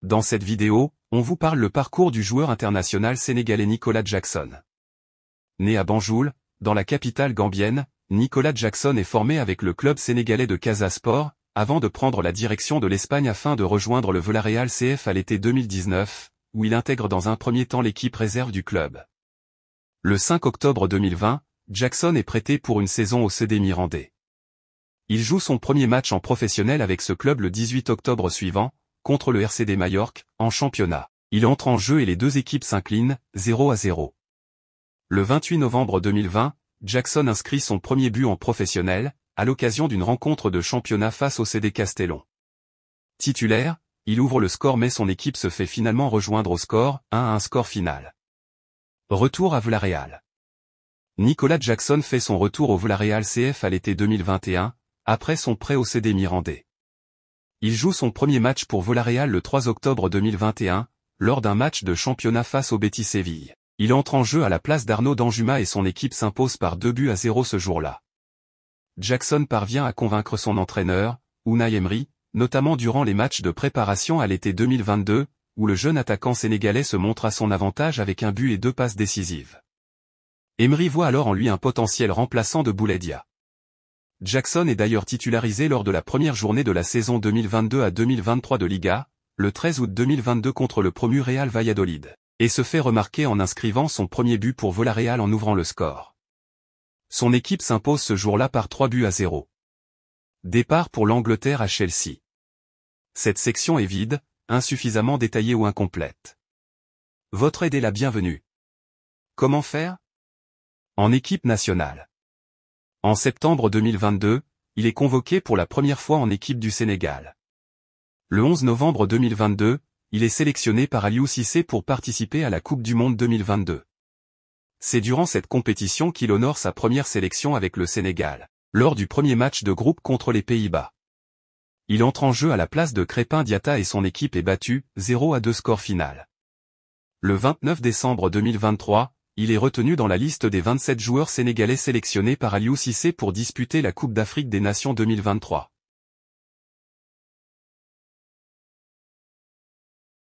Dans cette vidéo, on vous parle le parcours du joueur international sénégalais Nicolas Jackson. Né à Banjul, dans la capitale gambienne, Nicolas Jackson est formé avec le club sénégalais de Casa Sport, avant de prendre la direction de l'Espagne afin de rejoindre le Villarreal CF à l'été 2019, où il intègre dans un premier temps l'équipe réserve du club. Le 5 octobre 2020, Jackson est prêté pour une saison au CD Mirandés. Il joue son premier match en professionnel avec ce club le 18 octobre suivant, contre le RCD Majorque, en championnat. Il entre en jeu et les deux équipes s'inclinent, 0-0. Le 28 novembre 2020, Jackson inscrit son premier but en professionnel, à l'occasion d'une rencontre de championnat face au CD Castellón. Titulaire, il ouvre le score mais son équipe se fait finalement rejoindre au score, 1-1 score final. Retour à Villarreal. Nicolas Jackson fait son retour au Villarreal CF à l'été 2021, après son prêt au CD Mirandés. Il joue son premier match pour Villarreal le 3 octobre 2021, lors d'un match de championnat face au Betis Séville. Il entre en jeu à la place d'Arnaud Danjuma et son équipe s'impose par 2-0 ce jour-là. Jackson parvient à convaincre son entraîneur, Unai Emery, notamment durant les matchs de préparation à l'été 2022, où le jeune attaquant sénégalais se montre à son avantage avec un but et 2 passes décisives. Emery voit alors en lui un potentiel remplaçant de Boulaïdia. Jackson est d'ailleurs titularisé lors de la première journée de la saison 2022 à 2023 de Liga, le 13 août 2022 contre le promu Real Valladolid, et se fait remarquer en inscrivant son premier but pour Villarreal en ouvrant le score. Son équipe s'impose ce jour-là par 3-0. Départ pour l'Angleterre à Chelsea. Cette section est vide, insuffisamment détaillée ou incomplète. Votre aide est la bienvenue. Comment faire? En équipe nationale. En septembre 2022, il est convoqué pour la première fois en équipe du Sénégal. Le 11 novembre 2022, il est sélectionné par Aliou Cissé pour participer à la Coupe du Monde 2022. C'est durant cette compétition qu'il honore sa première sélection avec le Sénégal, lors du premier match de groupe contre les Pays-Bas. Il entre en jeu à la place de Crépin Diatta et son équipe est battue, 0-2 score final. Le 29 décembre 2023, il est retenu dans la liste des 27 joueurs sénégalais sélectionnés par Aliou Cissé pour disputer la Coupe d'Afrique des Nations 2023.